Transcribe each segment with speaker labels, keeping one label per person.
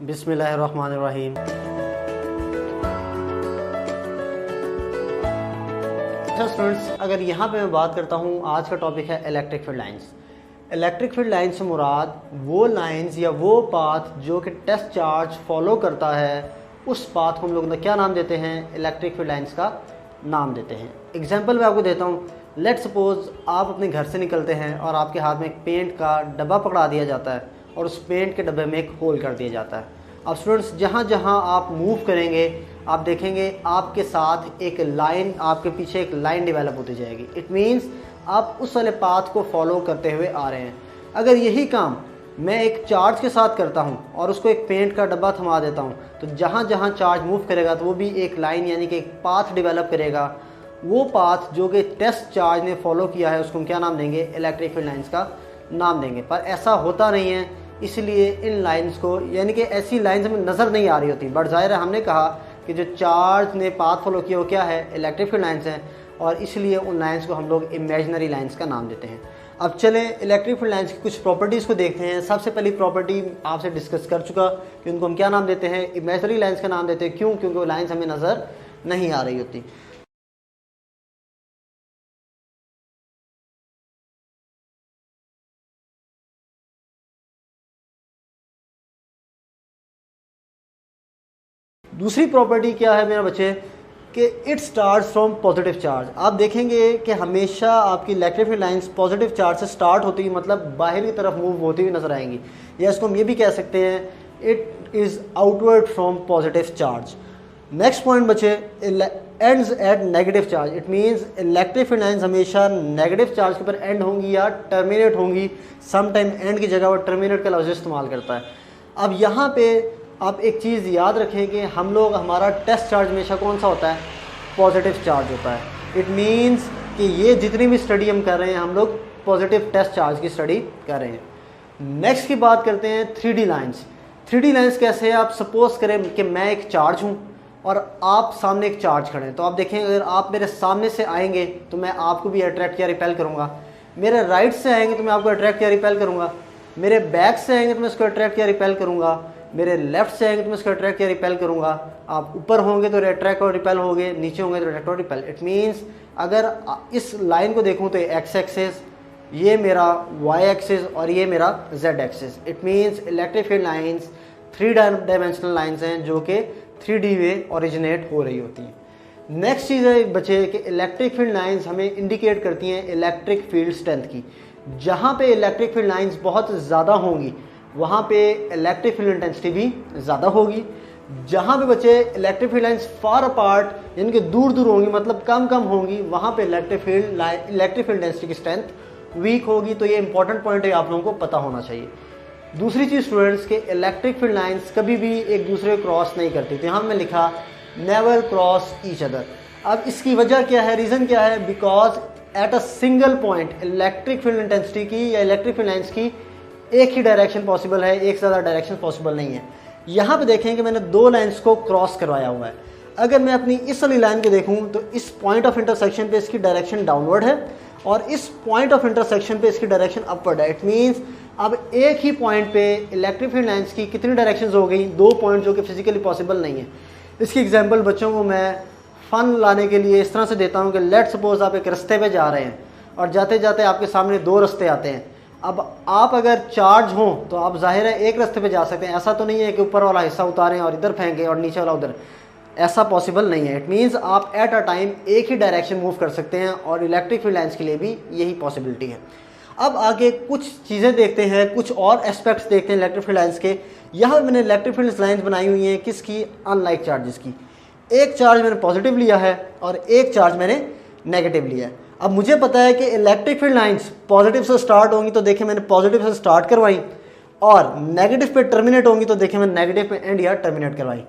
Speaker 1: बिस्मिल्लाहिर्रहमानिर्रहीम। अच्छा स्टूडेंट्स, अगर यहाँ पे मैं बात करता हूँ, आज का टॉपिक है electric field lines. Electric field line से मुराद वो लाइंस या वो पाथ जो कि टेस्ट चार्ज फॉलो करता है, उस पाथ को हम लोग क्या नाम देते हैं? इलेक्ट्रिक फील्ड लाइंस का नाम देते हैं। एग्जांपल मैं आपको देता हूँ। लेट्स सपोज आप अपने घर से निकलते हैं और आपके हाथ में एक पेंट का डब्बा पकड़ा दिया जाता है और उस पेंट के डब्बे में एक होल कर दिया जाता है। अब स्टूडेंट्स, जहाँ जहाँ आप मूव करेंगे आप देखेंगे आपके साथ एक लाइन, आपके पीछे एक लाइन डेवलप होती जाएगी। इट मीन्स आप उस वाले पाथ को फॉलो करते हुए आ रहे हैं। अगर यही काम मैं एक चार्ज के साथ करता हूँ और उसको एक पेंट का डब्बा थमा देता हूँ, तो जहाँ जहाँ चार्ज मूव करेगा तो वो भी एक लाइन यानी कि एक पाथ डेवलप करेगा। वो पाथ जो कि टेस्ट चार्ज ने फॉलो किया है उसको हम क्या नाम देंगे? इलेक्ट्रिक फील्ड लाइंस का नाम देंगे। पर ऐसा होता नहीं है, इसलिए इन लाइंस को, यानी कि ऐसी लाइंस हमें नज़र नहीं आ रही होती, बट ज़ाहिर है हमने कहा कि जो चार्ज ने पाथ फॉलो किया वो क्या है? इलेक्ट्रिक फील्ड लाइंस हैं, और इसलिए उन लाइंस को हम लोग इमेजिनरी लाइंस का नाम देते हैं। अब चलें इलेक्ट्रिक फील्ड लाइंस की कुछ प्रॉपर्टीज़ को देखते हैं। सबसे पहली प्रॉपर्टी आपसे डिस्कस कर चुका कि उनको हम क्या नाम देते हैं? इमेजिनरी लाइंस का नाम देते हैं। क्यों? क्योंकि वो लाइंस हमें नज़र नहीं आ रही होती। दूसरी प्रॉपर्टी क्या है मेरे बच्चे? कि it start from positive charge. आप देखेंगे कि हमेशा आपकी electric field lines positive charge से स्टार्ट होती हुई, मतलब बाहर की तरफ मूव होती हुई नजर आएंगी, या इसको हम ये भी कह सकते हैं it is outward from positive charge. Next point बच्चे, ends at negative charge. It means electric field lines हमेशा नेगेटिव चार्ज के ऊपर एंड होंगी या टर्मिनेट होंगी। सम टाइम एंड की जगह वो टर्मिनेट का लफ्ज़ इस्तेमाल करता है। अब यहाँ पे आप एक चीज़ याद रखें कि हम लोग, हमारा टेस्ट चार्ज हमेशा कौन सा होता है? पॉजिटिव चार्ज होता है। इट मीन्स कि ये जितनी भी स्टडी हम कर रहे हैं, हम लोग पॉजिटिव टेस्ट चार्ज की स्टडी कर रहे हैं। नेक्स्ट की बात करते हैं 3D लाइंस। 3D लाइंस कैसे है? आप सपोज करें कि मैं एक चार्ज हूँ और आप सामने एक चार्ज खड़े हैं, तो आप देखें अगर आप मेरे सामने से आएंगे तो मैं आपको भी अट्रैक्ट या रिपेल करूँगा। मेरे राइट से आएंगे तो मैं आपको अट्रैक्ट या रिपेल करूँगा। मेरे बैक से आएंगे तो मैं इसको अट्रैक्ट या रिपेल करूँगा। मेरे लेफ्ट से आएंगे तो मैं इसको अट्रैक्ट या रिपेल करूँगा। आप ऊपर होंगे तो अट्रैक्ट और रिपेल होंगे, नीचे होंगे तो अट्रैक्ट और रिपेल। इट मीन्स अगर इस लाइन को देखूँ तो एक्स एक्सिस, ये मेरा वाई एक्सिस और ये मेरा Z axis. It means electric field lines 3 dimensional lines हैं जो कि 3D वे ओरिजिनेट हो रही होती हैं। नेक्स्ट चीज़ है बच्चे कि इलेक्ट्रिक फील्ड लाइंस हमें इंडिकेट करती हैं इलेक्ट्रिक फील्ड स्ट्रेंथ की। जहाँ पे इलेक्ट्रिक फील्ड लाइंस बहुत ज़्यादा होंगी वहाँ पे इलेक्ट्रिक फील्ड इंटेंसिटी भी ज़्यादा होगी। जहाँ पे बच्चे electric field lines far apart यानी कि दूर दूर होंगी, मतलब कम कम होंगी, वहाँ पे इलेक्ट्रिक फील्ड इंटेंसिटी की स्ट्रेंथ वीक होगी। तो ये इंपॉर्टेंट पॉइंट है, आप लोगों को पता होना चाहिए। दूसरी चीज़ स्टूडेंट्स के इलेक्ट्रिक फील्ड लाइंस कभी भी एक दूसरे को क्रॉस नहीं करती। तो यहाँ मैं लिखा नेवर क्रॉस ईच अदर। अब इसकी वजह क्या है? रीज़न क्या है? Because at a single point electric field intensity की या इलेक्ट्रिक फील्ड लाइंस की एक ही डायरेक्शन पॉसिबल है, एक से ज़्यादा डायरेक्शन पॉसिबल नहीं है। यहाँ पे देखें कि मैंने 2 लाइंस को क्रॉस करवाया हुआ है। अगर मैं अपनी इस वाली लाइन को देखूँ तो इस पॉइंट ऑफ इंटरसेक्शन पे इसकी डायरेक्शन डाउनवर्ड है और इस पॉइंट ऑफ इंटरसेक्शन पे इसकी डायरेक्शन अपवर्ड है। इट मीन्स अब एक ही पॉइंट पे इलेक्ट्रिक फील्ड लाइंस की कितनी डायरेक्शंस हो गई? 2 पॉइंट जो कि फिजिकली पॉसिबल नहीं है। इसकी एग्जाम्पल बच्चों को मैं फ़न लाने के लिए इस तरह से देता हूँ कि लेट सपोज आप एक रास्ते पे जा रहे हैं और जाते जाते आपके सामने 2 रास्ते आते हैं। अब आप अगर चार्ज हों तो आप जाहिर है एक रास्ते पे जा सकते हैं। ऐसा तो नहीं है कि ऊपर वाला हिस्सा उतारें और इधर फेंकें और नीचे वाला उधर, ऐसा पॉसिबल नहीं है। इट मीन्स आप एट अ टाइम एक ही डायरेक्शन मूव कर सकते हैं और इलेक्ट्रिक फील्ड लाइंस के लिए भी यही पॉसिबिलिटी है। अब आगे कुछ चीज़ें देखते हैं, कुछ और एस्पेक्ट्स देखते हैं इलेक्ट्रिक फील्ड लाइंस के। यहाँ मैंने इलेक्ट्रिक फील्ड लाइंस बनाई हुई हैं किसकी? अनलाइक चार्जेस की। एक चार्ज मैंने पॉजिटिव लिया है और एक चार्ज मैंने नेगेटिव लिया है। अब मुझे पता है कि इलेक्ट्रिक फील्ड लाइंस पॉजिटिव से स्टार्ट होंगी, तो देखिए मैंने पॉजिटिव से स्टार्ट करवाई, और नेगेटिव पे टर्मिनेट होंगी तो देखिए मैंने नेगेटिव पे एंड या टर्मिनेट करवाई।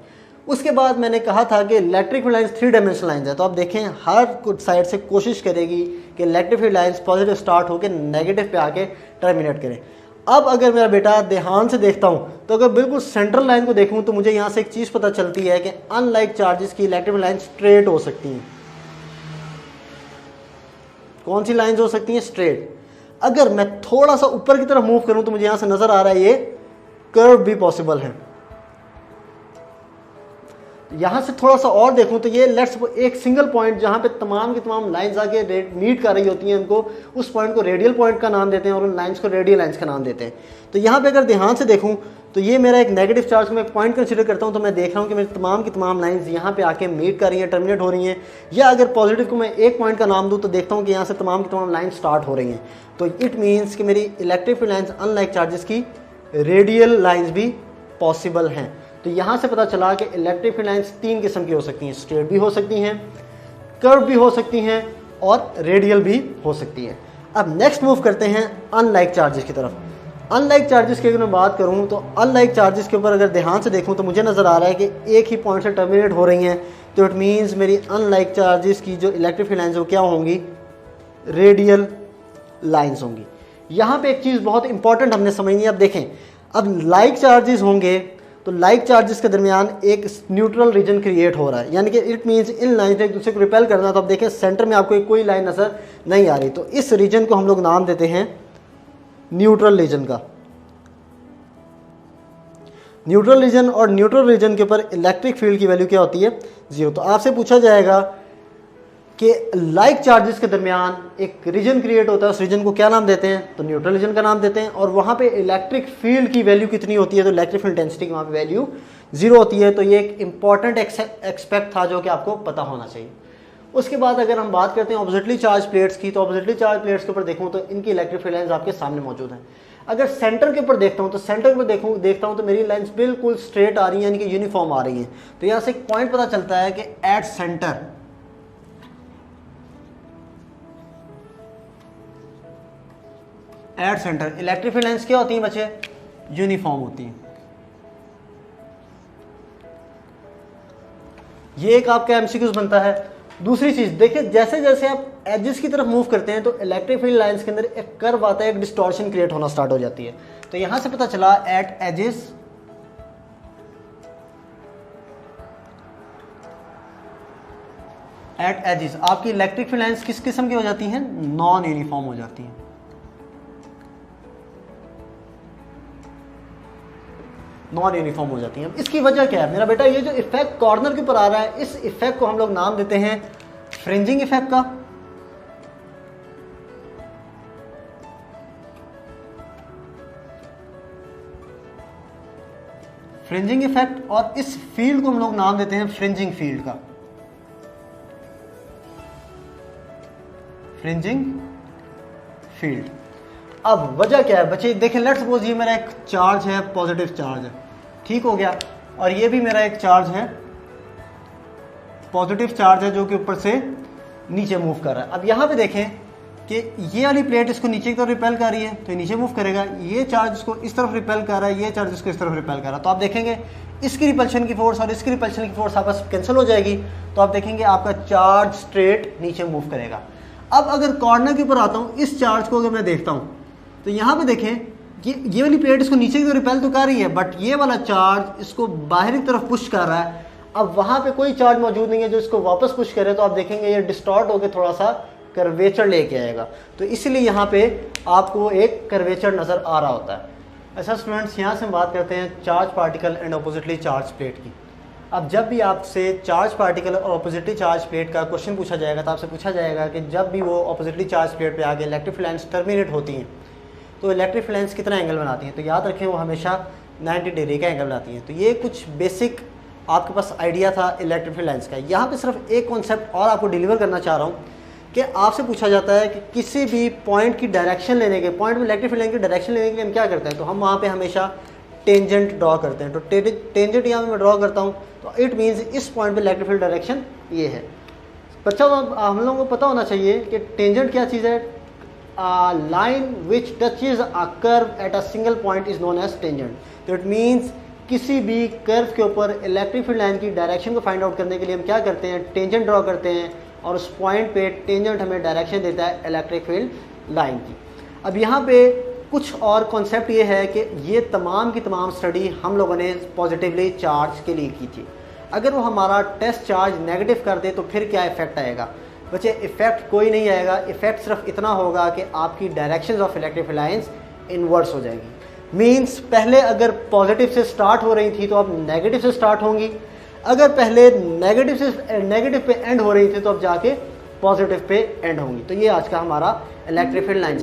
Speaker 1: उसके बाद मैंने कहा था कि electric field lines 3 dimensional lines है। तो आप देखें हर कुछ साइड से कोशिश करेगी कि electric field lines positive start होकर नेगेटिव पे आके टर्मिनेट करें। अब अगर मेरा बेटा ध्यान से देखता हूँ तो अगर बिल्कुल सेंट्रल लाइन को देखूँ तो मुझे यहाँ से एक चीज़ पता चलती है कि अनलाइक चार्जेस की इलेक्ट्रिक फील्ड लाइन स्ट्रेट हो सकती हैं। कौन सी लाइंस हो सकती हैं? स्ट्रेट। अगर मैं थोड़ा सा ऊपर की तरफ मूव करूं तो मुझे यहां से नजर आ रहा है ये कर्व भी पॉसिबल है। यहाँ से थोड़ा सा और देखूं तो ये लेट्स एक सिंगल पॉइंट जहाँ पे तमाम की तमाम लाइंस आके मीट कर रही होती हैं, उनको उस पॉइंट को रेडियल पॉइंट का नाम देते हैं और उन लाइंस को रेडियल लाइंस का नाम देते हैं। तो यहाँ पे अगर ध्यान से देखूं तो ये मेरा एक नेगेटिव चार्ज को मैं एक पॉइंट कंसिडर करता हूँ, तो मैं देख रहा हूँ कि मेरी तमाम की तमाम लाइंस यहाँ पे आके मीट कर रही हैं, टर्मिनेट हो रही हैं। या अगर पॉजिटिव को मैं एक पॉइंट का नाम दूँ तो देखता हूँ कि यहाँ से तमाम की तमाम लाइन स्टार्ट हो रही हैं। तो इट मीन्स कि मेरी electric field lines unlike charges की रेडियल लाइंस भी पॉसिबल हैं। तो यहाँ से पता चला कि इलेक्ट्रिक फील्ड लाइंस 3 किस्म की हो सकती हैं, स्ट्रेट भी हो सकती हैं, कर्व भी हो सकती हैं और रेडियल भी हो सकती हैं। अब नेक्स्ट मूव करते हैं अनलाइक चार्जेस की तरफ। अनलाइक चार्जेस की अगर मैं बात करूँ तो अनलाइक चार्जेस के ऊपर अगर ध्यान से देखूँ तो मुझे नज़र आ रहा है कि एक ही पॉइंट से टर्मिनेट हो रही हैं, तो इट मीन्स मेरी अनलाइक चार्जेस की जो इलेक्ट्रिक फील्ड लाइंस वो क्या होंगी, रेडियल लाइंस होंगी। यहाँ पे एक चीज़ बहुत इंपॉर्टेंट हमने समझनी है। अब देखें, अब लाइक चार्जेस होंगे तो लाइक चार्जेस के दरमियान एक न्यूट्रल रीजन क्रिएट हो रहा है, यानी कि इट मीन्स इन लाइन एक दूसरे को रिपेल करना। तो अब देखें सेंटर में आपको कोई लाइन नज़र नहीं आ रही, तो इस रीजन को हम लोग नाम देते हैं न्यूट्रल रीजन का। न्यूट्रल रीजन और न्यूट्रल रीजन के ऊपर इलेक्ट्रिक फील्ड की वैल्यू क्या होती है, 0। तो आपसे पूछा जाएगा कि लाइक चार्जेस के दरमियान एक रीजन क्रिएट होता है, उस रीजन को क्या नाम देते हैं, तो न्यूट्रल रीजन का नाम देते हैं। और वहाँ पे इलेक्ट्रिक फील्ड की वैल्यू कितनी होती है, तो इलेक्ट्रिक फील्ड इंटेंसिटी की वहाँ पे वैल्यू 0 होती है। तो ये एक इंपॉर्टेंट एक्सपेक्ट था जो कि आपको पता होना चाहिए। उसके बाद अगर हम बात करते हैं ऑपोजिटली चार्ज प्लेट्स की, तो ऑपोजिटली चार्ज प्लेट्स के ऊपर देखूँ तो इनकी इलेक्ट्रिक फील्ड लाइन्स आपके सामने मौजूद हैं। अगर सेंटर के ऊपर देखता हूँ तो सेंटर के ऊपर देखता हूँ तो मेरी लाइन्स बिल्कुल स्ट्रेट आ रही हैं, यानी कि यूनिफॉर्म आ रही हैं। तो यहाँ से एक पॉइंट पता चलता है कि at centre electric field lines क्या होती हैं बच्चे, यूनिफॉर्म होती हैं। ये एक आपका एमसीक्यूज बनता है। दूसरी चीज देखिए, जैसे जैसे आप एजेस की तरफ मूव करते हैं तो इलेक्ट्रिक फील्ड लाइंस के अंदर एक कर्व आता है, एक डिस्टॉर्शन क्रिएट होना स्टार्ट हो जाती है। तो यहां से पता चला एट एजेस आपकी इलेक्ट्रिक फील्ड लाइंस किस किस्म की हो जाती हैं, नॉन यूनिफॉर्म हो जाती हैं। नॉन यूनिफॉर्म हो जाती हैं। इसकी वजह क्या है मेरा बेटा, ये जो इफेक्ट कॉर्नर के ऊपर आ रहा है, इस इफेक्ट को हम लोग नाम देते हैं फ्रिंजिंग इफेक्ट का। फ्रिंजिंग इफेक्ट, और इस फील्ड को हम लोग नाम देते हैं फ्रिंजिंग फील्ड का। Fringing field. अब वजह क्या है बच्चे, देखें लेट्स सपोज ये मेरा एक चार्ज है, पॉजिटिव चार्ज है, ठीक हो गया, और ये भी मेरा एक चार्ज है, पॉजिटिव चार्ज है, जो कि ऊपर से नीचे मूव कर रहा है। अब यहाँ पे देखें कि ये वाली प्लेट इसको नीचे की तरफ रिपेल कर रही है, तो ये नीचे मूव करेगा। ये चार्ज इसको इस तरफ रिपेल कर रहा है, ये चार्ज इसको इस तरफ रिपेल कर रहा है। तो आप देखेंगे इसकी रिपल्शन की फोर्स और इसकी रिपल्शन की फोर्स आपस कैंसिल हो जाएगी। तो आप देखेंगे आपका चार्ज स्ट्रेट नीचे मूव करेगा। अब अगर कॉर्नर के ऊपर आता हूँ, इस चार्ज को अगर मैं देखता हूँ तो यहाँ पे देखें कि ये वाली प्लेट इसको नीचे की तरफ रिपेल तो कर रही है, बट ये वाला चार्ज इसको बाहर की तरफ पुश कर रहा है। अब वहाँ पे कोई चार्ज मौजूद नहीं है जो इसको वापस पुश करे, तो आप देखेंगे ये डिस्टॉर्ट होकर थोड़ा सा कर्वेचर लेके आएगा। तो इसलिए यहाँ पे आपको एक कर्वेचर नज़र आ रहा होता है। अच्छा स्टूडेंट्स, यहाँ से हम बात करते हैं charge particle and oppositely charge plate की। अब जब भी आपसे चार्ज पार्टिकल और ऑपोजिटली चार्ज प्लेट का क्वेश्चन पूछा जाएगा तो आपसे पूछा जाएगा कि जब भी वो ऑपोजिटली चार्ज प्लेट पे आगे इलेक्ट्रिक फील्ड लाइंस टर्मिनेट होती हैं तो इलेक्ट्रिक फील्ड लाइंस कितना एंगल बनाती हैं, तो याद रखें वो हमेशा 90 डिग्री का एंगल बनाती हैं। तो ये कुछ बेसिक आपके पास आइडिया था इलेक्ट्रिक फील्ड लाइंस का। यहाँ पे सिर्फ एक कॉन्सेप्ट और आपको डिलीवर करना चाह रहा हूँ कि आपसे पूछा जाता है कि किसी भी पॉइंट की डायरेक्शन लेने के, पॉइंट में इलेक्ट्रिक फील्ड लाइन की डायरेक्शन लेने के लिए हम क्या करते हैं, तो हम वहाँ पे हमेशा टेंजेंट ड्रॉ करते हैं। तो टेंजेंट यहाँ पे मैं ड्रॉ करता हूँ, तो इट मीन्स इस पॉइंट पे इलेक्ट्रिक फील्ड डायरेक्शन ये है। बच्चा हम लोगों को पता होना चाहिए कि टेंजेंट क्या चीज़ है। Line which touches a curve at a single point is known as tangent. तो इट मीन्स किसी भी कर्व के ऊपर इलेक्ट्रिक फील्ड लाइन की डायरेक्शन को फाइंड आउट करने के लिए हम क्या करते हैं, टेंजेंट ड्रॉ करते हैं, और उस पॉइंट पे टेंजेंट हमें डायरेक्शन देता है इलेक्ट्रिक फील्ड लाइन की। अब यहाँ पे कुछ और कॉन्सेप्ट ये है कि ये तमाम की तमाम स्टडी हम लोगों ने पॉजिटिवली चार्ज के लिए की थी। अगर वो हमारा टेस्ट चार्ज नेगेटिव कर दे तो फिर क्या इफेक्ट आएगा बच्चे, इफेक्ट कोई नहीं आएगा। इफेक्ट सिर्फ इतना होगा कि आपकी directions of electric field lines inverse हो जाएगी। मीन्स पहले अगर पॉजिटिव से स्टार्ट हो रही थी तो अब नेगेटिव से स्टार्ट होंगी, अगर पहले नेगेटिव पे एंड हो रही थी तो अब जाके पॉजिटिव पे एंड होंगी। तो ये आज का हमारा इलेक्ट्रिक फील्ड लाइंस।